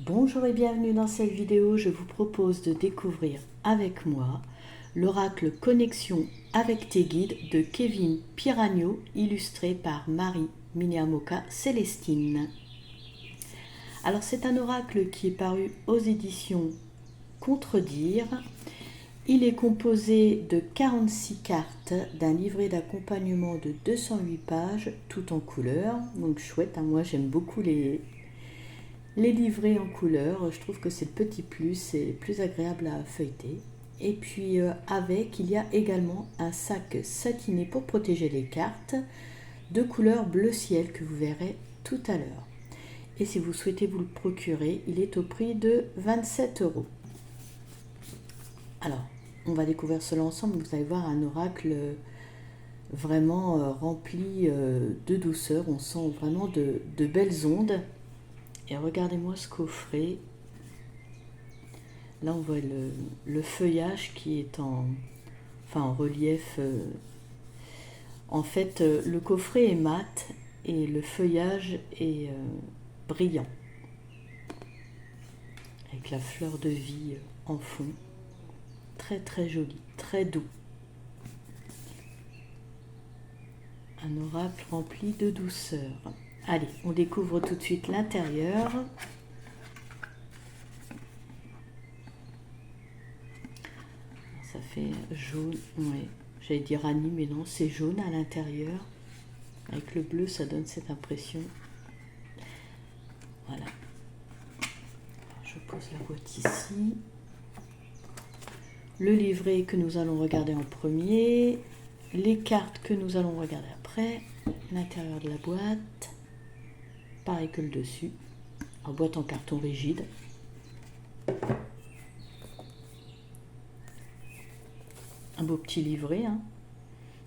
Bonjour et bienvenue dans cette vidéo. Je vous propose de découvrir avec moi l'oracle Connexion avec tes guides de Kevin Piragno, illustré par Marie Miniamoka Célestine. Alors c'est un oracle qui est paru aux éditions Contredire. Il est composé de 46 cartes d'un livret d'accompagnement de 208 pages, tout en couleur. Donc chouette, hein, moi j'aime beaucoup les livrets en couleur. Je trouve que c'est le petit plus, c'est plus agréable à feuilleter. Et puis avec, il y a également un sac satiné pour protéger les cartes de couleur bleu ciel que vous verrez tout à l'heure. Et si vous souhaitez vous le procurer, il est au prix de 27 €. Alors, on va découvrir cela ensemble. Vous allez voir un oracle vraiment rempli de douceur. On sent vraiment de belles ondes. Et regardez-moi ce coffret. Là, on voit le feuillage qui est en relief. En fait, le coffret est mat et le feuillage est brillant. Avec la fleur de vie en fond. Très très joli, très doux. Un oracle rempli de douceur. Allez, on découvre tout de suite l'intérieur. Ça fait jaune, ouais. J'allais dire Annie, mais non, c'est jaune à l'intérieur. Avec le bleu, ça donne cette impression. Voilà. Alors, je pose la boîte ici. Le livret que nous allons regarder en premier. Les cartes que nous allons regarder après. L'intérieur de la boîte. Pareil que le dessus. En boîte en carton rigide. Un beau petit livret, hein.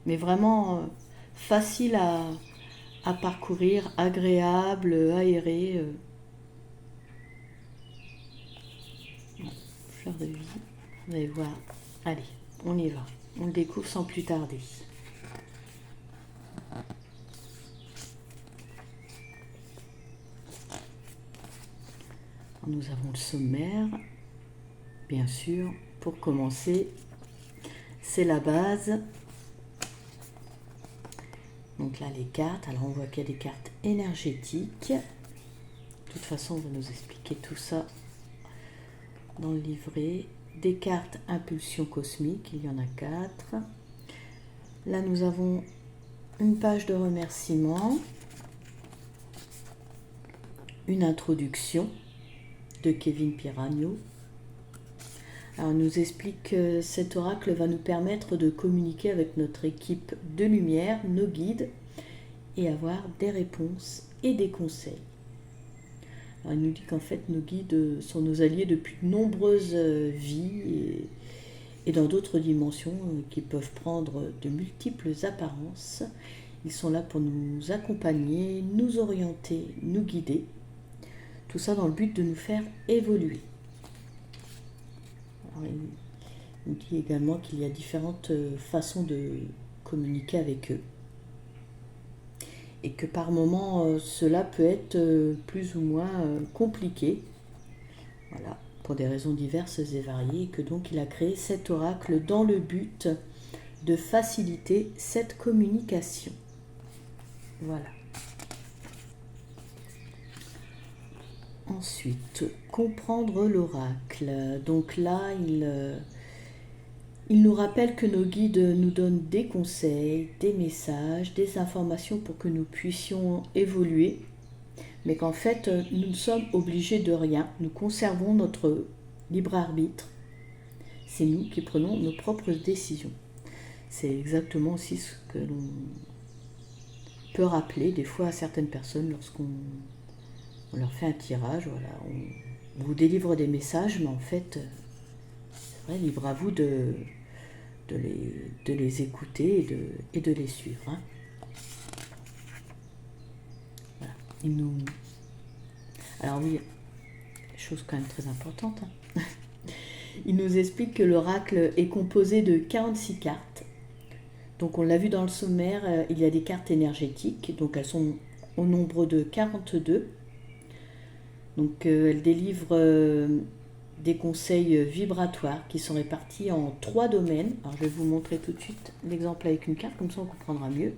Mais vraiment facile à parcourir, agréable, aéré. Fleur de vie, vous allez voir. Allez, on y va. On le découvre sans plus tarder. Nous avons le sommaire, bien sûr. Pour commencer, c'est la base. Donc là, les cartes. Alors, on voit qu'il y a des cartes énergétiques. De toute façon, on va nous expliquer tout ça dans le livret. Des cartes impulsion cosmique, il y en a 4. Là, nous avons une page de remerciements, une introduction de Kevin Piragno. Alors, il nous explique que cet oracle va nous permettre de communiquer avec notre équipe de lumière, nos guides, et avoir des réponses et des conseils. Alors, il nous dit qu'en fait, nos guides sont nos alliés depuis de nombreuses vies et dans d'autres dimensions qui peuvent prendre de multiples apparences. Ils sont là pour nous accompagner, nous orienter, nous guider. Tout ça dans le but de nous faire évoluer. Alors, il dit également qu'il y a différentes façons de communiquer avec eux. Et que par moments, cela peut être plus ou moins compliqué. Voilà, pour des raisons diverses et variées. Et que donc il a créé cet oracle dans le but de faciliter cette communication. Voilà. Ensuite, comprendre l'oracle. Donc là, il nous rappelle que nos guides nous donnent des conseils, des messages, des informations pour que nous puissions évoluer, mais qu'en fait, nous ne sommes obligés de rien. Nous conservons notre libre arbitre. C'est nous qui prenons nos propres décisions. C'est exactement aussi ce que l'on peut rappeler des fois à certaines personnes lorsqu'on leur fait un tirage. Voilà, on vous délivre des messages, mais en fait, c'est vrai, libre à vous de les écouter et de les suivre. Hein. Voilà. Alors oui, chose quand même très importante. Hein. Il nous explique que l'oracle est composé de 46 cartes. Donc on l'a vu dans le sommaire, il y a des cartes énergétiques. Donc elles sont au nombre de 42. Donc elle délivre des conseils vibratoires qui sont répartis en 3 domaines. Alors je vais vous montrer tout de suite l'exemple avec une carte, comme ça on comprendra mieux.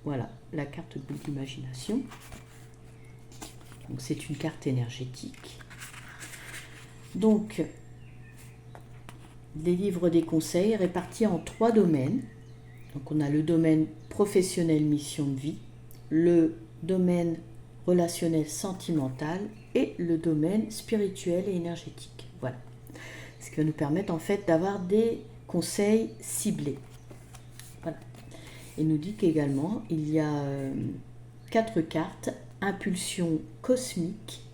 Voilà, la carte boule d'imagination. Donc c'est une carte énergétique. Donc, délivre des conseils répartis en 3 domaines. Donc on a le domaine professionnel, mission de vie, le domaine relationnel sentimental et le domaine spirituel et énergétique. Voilà. Ce qui va nous permettre en fait d'avoir des conseils ciblés. Voilà. Il nous dit qu'également il y a 4 cartes, impulsion cosmique.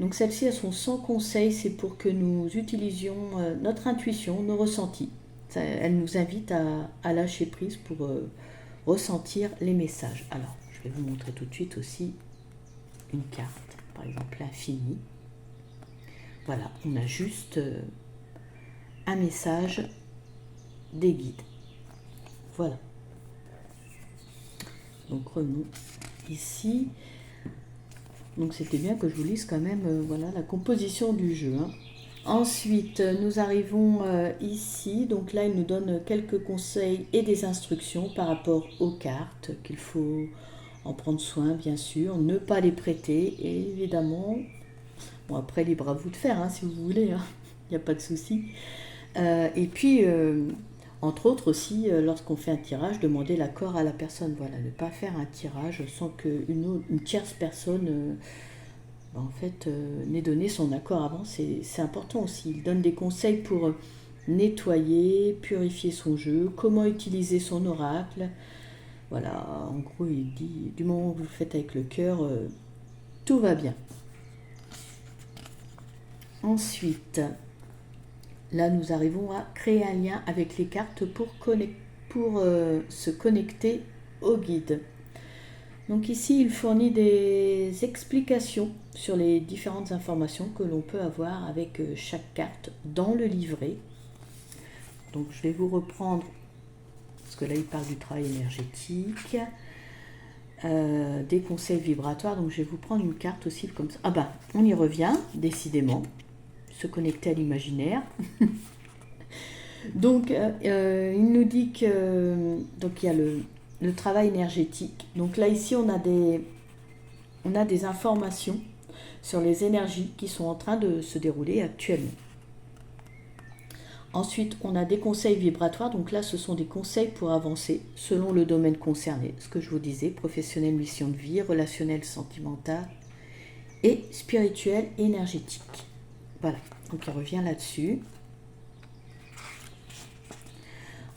Donc celles-ci, elles sont sans conseil, c'est pour que nous utilisions notre intuition, nos ressentis. Elles nous invitent à lâcher prise pour ressentir les messages. Alors, je vais vous montrer tout de suite aussi une carte, par exemple l'infini. Voilà, on a juste un message des guides. Voilà. Donc revenons ici. Donc c'était bien que je vous lise quand même voilà, la composition du jeu. Hein. Ensuite, nous arrivons ici. Donc là, il nous donne quelques conseils et des instructions par rapport aux cartes, qu'il faut en prendre soin, bien sûr, ne pas les prêter, et évidemment, bon après, libre à vous de faire, hein, si vous voulez, hein. Il n'y a pas de souci. Et puis, entre autres aussi, lorsqu'on fait un tirage, demander l'accord à la personne. Voilà, ne pas faire un tirage sans qu'une tierce personne en fait n'ait donné son accord avant. C'est important aussi. Il donne des conseils pour nettoyer, purifier son jeu, comment utiliser son oracle. Voilà, en gros, il dit, du moment où vous le faites avec le cœur, tout va bien. Ensuite, là, nous arrivons à créer un lien avec les cartes pour se connecter au guide. Donc ici, il fournit des explications sur les différentes informations que l'on peut avoir avec chaque carte dans le livret. Donc je vais vous reprendre, parce que là, il parle du travail énergétique, des conseils vibratoires. Donc je vais vous prendre une carte aussi comme ça. Ah ben, on y revient, décidément. Se connecter à l'imaginaire. Donc, il nous dit que donc il y a le travail énergétique. Donc là, ici, on a des informations sur les énergies qui sont en train de se dérouler actuellement. Ensuite, on a des conseils vibratoires. Donc là, ce sont des conseils pour avancer selon le domaine concerné. Ce que je vous disais, professionnel, mission de vie, relationnel, sentimental et spirituel, énergétique. Voilà, donc il revient là-dessus.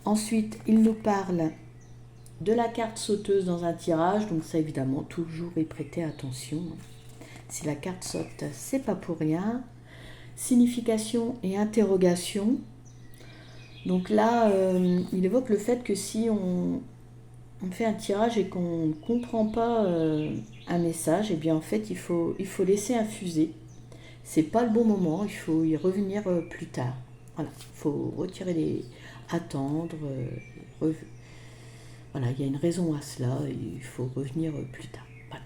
Ensuite, il nous parle de la carte sauteuse dans un tirage. Donc ça, évidemment, toujours y prêter attention. Si la carte saute, c'est pas pour rien. Signification et interrogation. Donc là, il évoque le fait que si on fait un tirage et qu'on ne comprend pas un message, et bien en fait, il faut laisser infuser. C'est pas le bon moment, il faut y revenir plus tard. Voilà, il faut attendre. Voilà, il y a une raison à cela, il faut revenir plus tard. Voilà.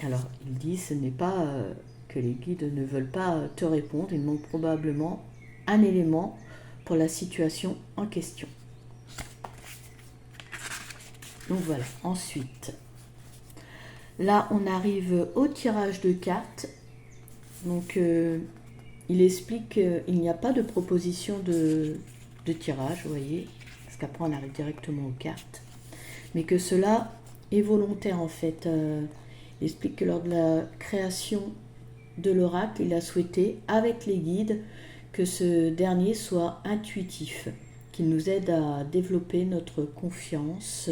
Alors, il dit, ce n'est pas que les guides ne veulent pas te répondre, il manque probablement un élément pour la situation en question. Donc voilà, ensuite, là on arrive au tirage de cartes. Donc il explique qu'il n'y a pas de proposition de tirage, vous voyez, parce qu'après on arrive directement aux cartes, mais que cela est volontaire en fait. Il explique que lors de la création de l'oracle, il a souhaité, avec les guides, que ce dernier soit intuitif, qu'il nous aide à développer notre confiance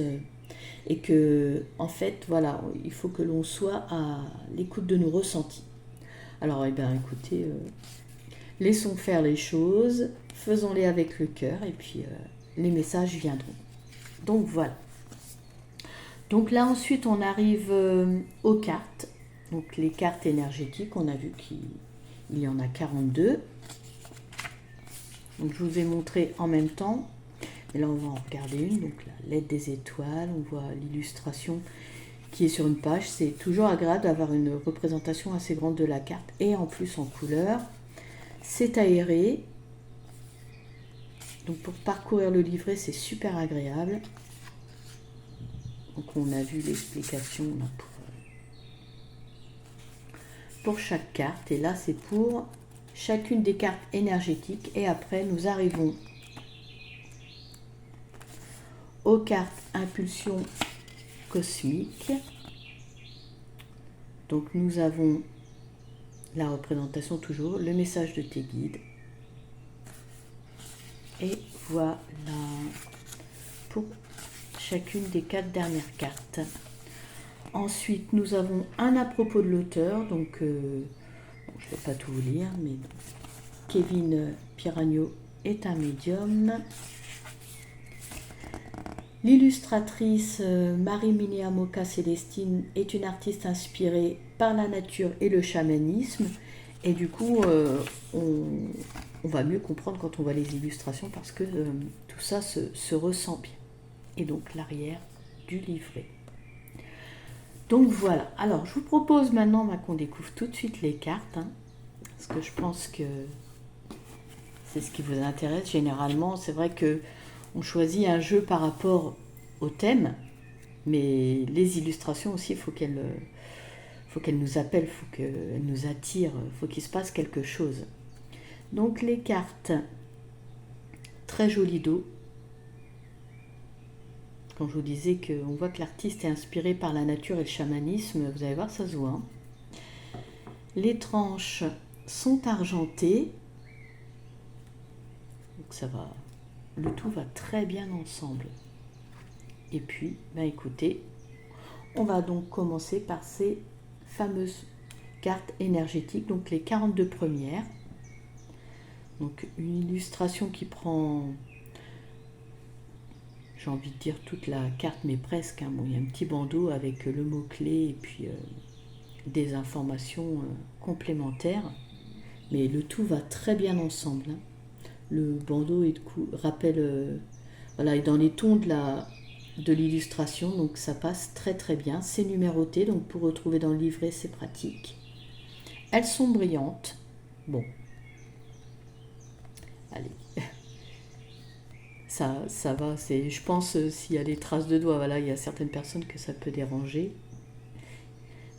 et que, en fait, voilà, il faut que l'on soit à l'écoute de nos ressentis. Alors, eh bien, écoutez, laissons faire les choses, faisons-les avec le cœur et puis les messages viendront. Donc, voilà. Donc là, ensuite, on arrive aux cartes. Donc, les cartes énergétiques, on a vu qu'il y en a 42. Donc, je vous ai montré en même temps. Et là, on va en regarder une. Donc, la lettre des étoiles, on voit l'illustration qui est sur une page. C'est toujours agréable d'avoir une représentation assez grande de la carte et en plus en couleur. C'est aéré. Donc pour parcourir le livret, c'est super agréable. Donc on a vu l'explication pour chaque carte. Et là, c'est pour chacune des cartes énergétiques. Et après, nous arrivons aux cartes impulsion cosmique. Donc nous avons la représentation toujours, le message de tes guides. Et voilà pour chacune des 4 dernières cartes. Ensuite, nous avons un à propos de l'auteur. Donc, je ne vais pas tout vous lire, mais Kevin Piragno est un médium. L'illustratrice Marie Moka Célestine est une artiste inspirée par la nature et le chamanisme. Et du coup, on va mieux comprendre quand on voit les illustrations parce que tout ça se ressent bien. Et donc l'arrière du livret. Donc voilà. Alors, je vous propose maintenant qu'on découvre tout de suite les cartes. Parce que je pense que c'est ce qui vous intéresse. Généralement, c'est vrai que on choisit un jeu par rapport au thème, mais les illustrations aussi, il faut qu'elles nous appellent, il faut qu'elles nous attirent, il faut qu'il se passe quelque chose. Donc les cartes, très joli dos. Quand je vous disais qu'on voit que l'artiste est inspiré par la nature et le chamanisme, vous allez voir, ça se voit. Les tranches sont argentées, donc ça va. Le tout va très bien ensemble. Et puis, écoutez, on va donc commencer par ces fameuses cartes énergétiques, donc les 42 premières. Donc une illustration qui prend, j'ai envie de dire toute la carte, mais presque. Bon, il y a un petit bandeau avec le mot-clé et puis des informations complémentaires. Mais le tout va très bien ensemble. Le bandeau rappelle, est dans les tons de l'illustration, donc ça passe très très bien. C'est numéroté, donc pour retrouver dans le livret, c'est pratique. Elles sont brillantes. Bon. Allez. Ça va, je pense, s'il y a des traces de doigts, il y a certaines personnes que ça peut déranger.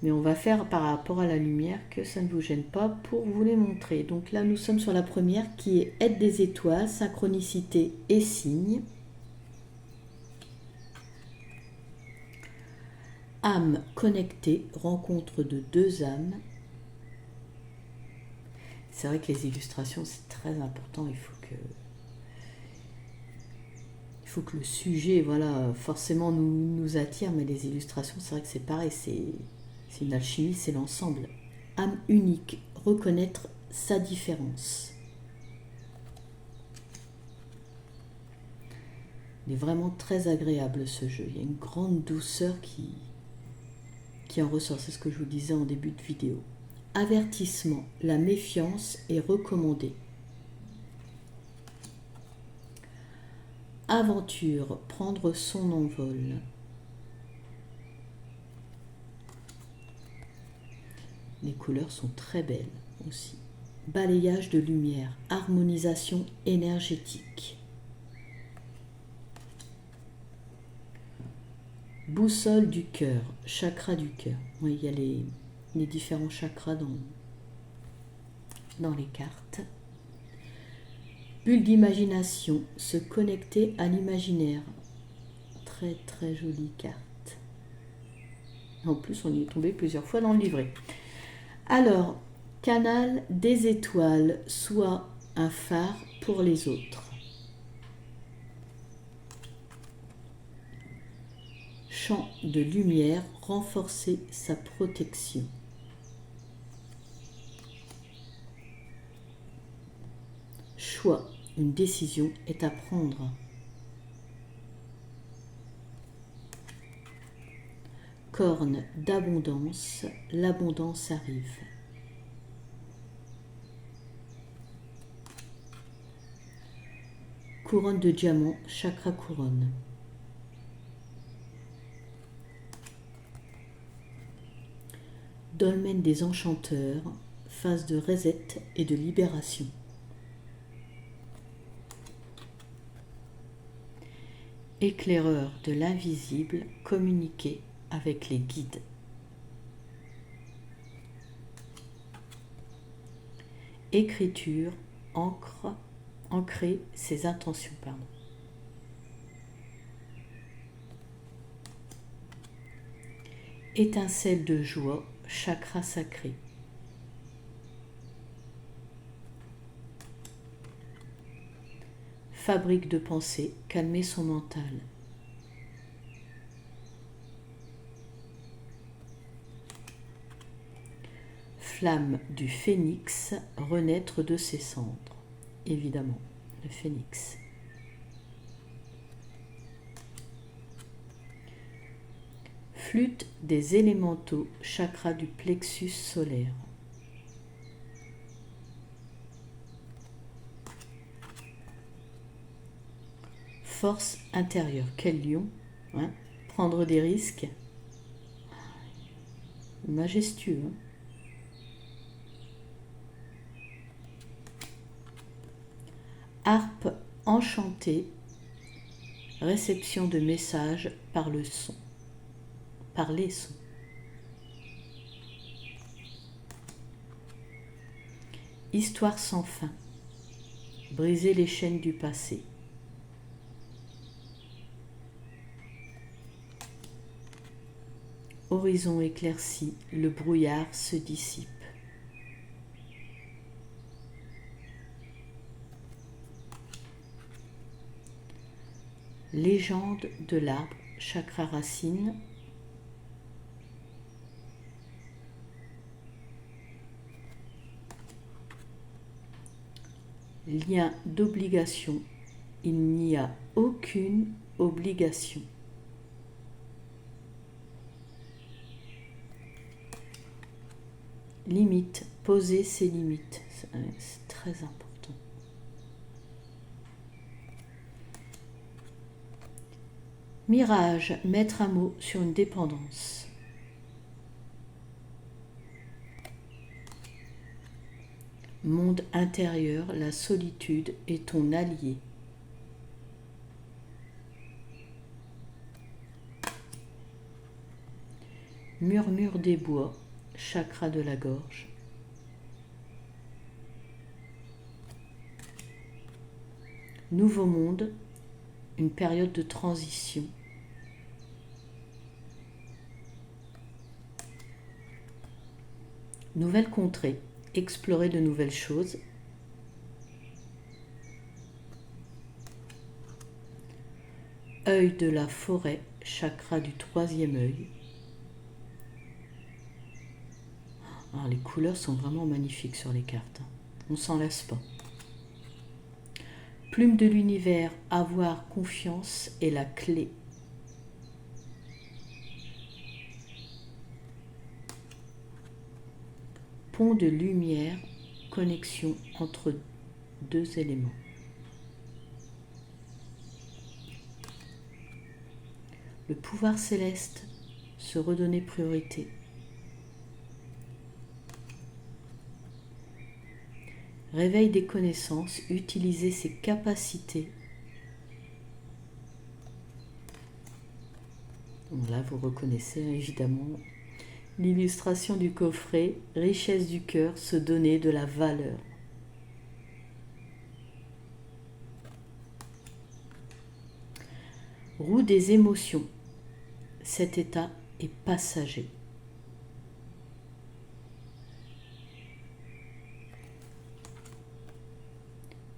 Mais on va faire par rapport à la lumière que ça ne vous gêne pas pour vous les montrer. Donc là, nous sommes sur la première qui est aide des étoiles, synchronicité et signes. Âme connectée, rencontre de 2 âmes. C'est vrai que les illustrations, c'est très important. Il faut que le sujet, forcément nous attire. Mais les illustrations, c'est vrai que c'est pareil. C'est une alchimie, c'est l'ensemble. Âme unique, reconnaître sa différence. Il est vraiment très agréable ce jeu. Il y a une grande douceur qui en ressort. C'est ce que je vous disais en début de vidéo. Avertissement, la méfiance est recommandée. Aventure, prendre son envol. Les couleurs sont très belles aussi. Balayage de lumière, harmonisation énergétique. Boussole du cœur, chakra du cœur. Oui, il y a les différents chakras dans les cartes. Bulle d'imagination, se connecter à l'imaginaire. Très très jolie carte. En plus, on y est tombé plusieurs fois dans le livret. Alors, canal des étoiles, soit un phare pour les autres. Champ de lumière, renforcer sa protection. Choix, une décision est à prendre. Corne d'abondance, l'abondance arrive. Couronne de diamant, chakra couronne. Dolmen des enchanteurs, phase de reset et de libération. Éclaireur de l'invisible, communiquer avec les guides. Écriture, ancrer ses intentions. Étincelle de joie, chakra sacré. Fabrique de pensée, calmer son mental. Flamme du phénix, renaître de ses cendres. Évidemment, le phénix. Flûte des élémentaux, chakra du plexus solaire. Force intérieure, quel lion, hein? Prendre des risques. Majestueux. Hein? Harpe enchantée, réception de messages par le son. Par les sons. Histoire sans fin, briser les chaînes du passé. Horizon éclairci, le brouillard se dissipe. Légende de l'arbre, chakra racine. Lien d'obligation, il n'y a aucune obligation. Limite, poser ses limites, c'est très important. Mirage, mettre un mot sur une dépendance. Monde intérieur, la solitude est ton allié. Murmure des bois, chakra de la gorge. Nouveau monde, une période de transition. Nouvelle contrée, explorer de nouvelles choses. Œil de la forêt, chakra du troisième œil. Alors, les couleurs sont vraiment magnifiques sur les cartes. On s'en lasse pas. Plume de l'univers, avoir confiance est la clé. Pont de lumière, connexion entre deux éléments. Le pouvoir céleste, se redonner priorité. Réveil des connaissances, utiliser ses capacités. Là, vous reconnaissez évidemment l'illustration du coffret, richesse du cœur, se donner de la valeur. Roue des émotions, cet état est passager.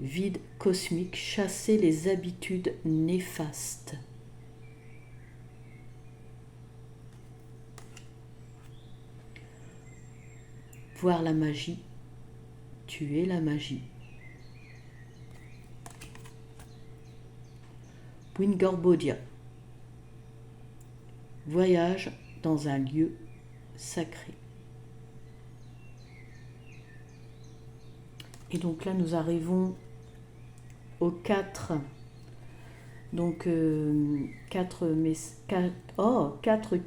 Vide cosmique, chasser les habitudes néfastes. Voir la magie, tuer la magie. Wingorbodia, voyage dans un lieu sacré. Et donc là, nous arrivons aux quatre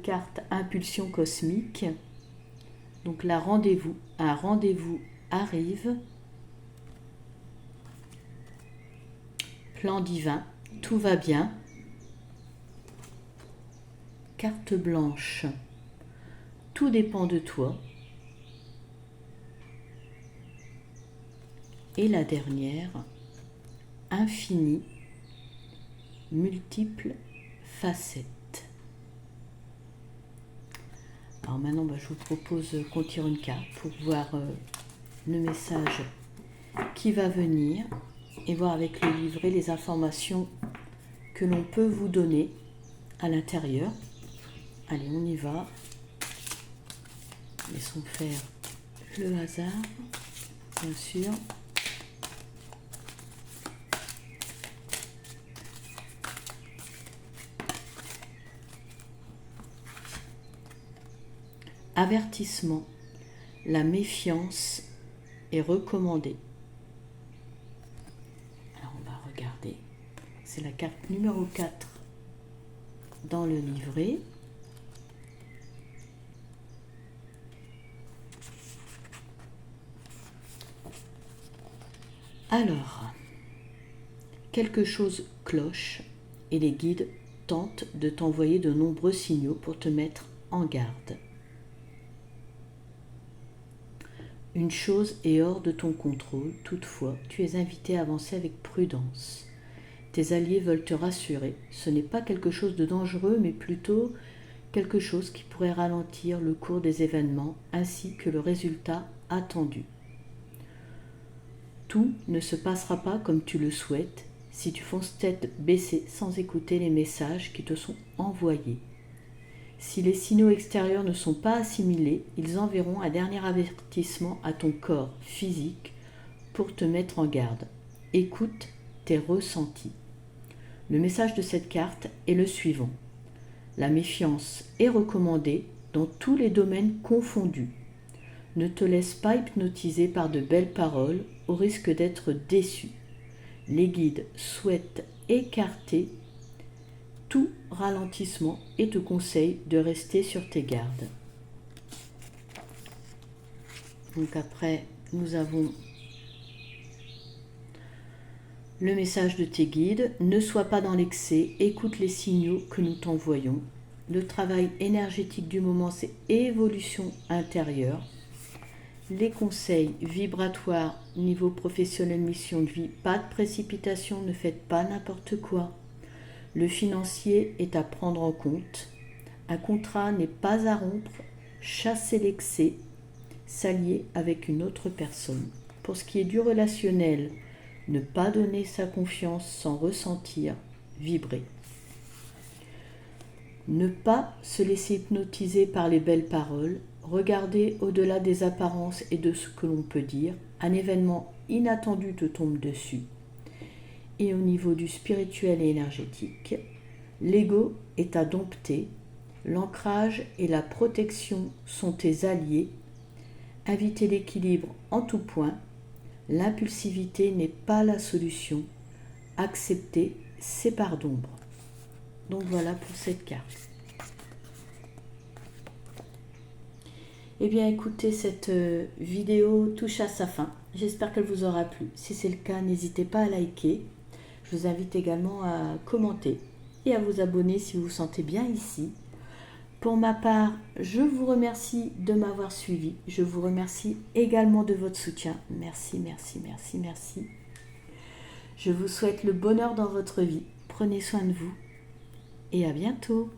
cartes impulsion cosmique. Donc là, un rendez-vous arrive. Plan divin, tout va bien. Carte blanche, tout dépend de toi. Et la dernière, infini, multiples facettes. Alors maintenant, je vous propose qu'on tire une carte pour voir le message qui va venir et voir avec le livret les informations que l'on peut vous donner à l'intérieur. Allez, on y va. Laissons faire le hasard, bien sûr. Avertissement, la méfiance est recommandée. Alors on va regarder, c'est la carte numéro 4 dans le livret. Alors, quelque chose cloche et les guides tentent de t'envoyer de nombreux signaux pour te mettre en garde. Une chose est hors de ton contrôle, toutefois, tu es invité à avancer avec prudence. Tes alliés veulent te rassurer, ce n'est pas quelque chose de dangereux, mais plutôt quelque chose qui pourrait ralentir le cours des événements ainsi que le résultat attendu. Tout ne se passera pas comme tu le souhaites si tu fonces tête baissée sans écouter les messages qui te sont envoyés. Si les signaux extérieurs ne sont pas assimilés, ils enverront un dernier avertissement à ton corps physique pour te mettre en garde. Écoute tes ressentis. Le message de cette carte est le suivant. La méfiance est recommandée dans tous les domaines confondus. Ne te laisse pas hypnotiser par de belles paroles au risque d'être déçu. Les guides souhaitent écarter tout ralentissement et te conseillent de rester sur tes gardes. Donc après, nous avons le message de tes guides. Ne sois pas dans l'excès, écoute les signaux que nous t'envoyons. Le travail énergétique du moment, c'est évolution intérieure. Les conseils vibratoires, niveau professionnel, mission de vie, pas de précipitation, ne faites pas n'importe quoi. Le financier est à prendre en compte. Un contrat n'est pas à rompre. Chassez l'excès, s'allier avec une autre personne. Pour ce qui est du relationnel, ne pas donner sa confiance sans ressentir, vibrer. Ne pas se laisser hypnotiser par les belles paroles. Regardez au-delà des apparences et de ce que l'on peut dire. Un événement inattendu te tombe dessus. Et au niveau du spirituel et énergétique, l'ego est à dompter, l'ancrage et la protection sont tes alliés. Invitez l'équilibre en tout point, l'impulsivité n'est pas la solution, acceptez ces parts d'ombre. Donc voilà pour cette carte. Eh bien écoutez, cette vidéo touche à sa fin. J'espère qu'elle vous aura plu. Si c'est le cas, n'hésitez pas à liker. Je vous invite également à commenter et à vous abonner si vous vous sentez bien ici. Pour ma part, je vous remercie de m'avoir suivi. Je vous remercie également de votre soutien. Merci, merci, merci, merci. Je vous souhaite le bonheur dans votre vie. Prenez soin de vous et à bientôt.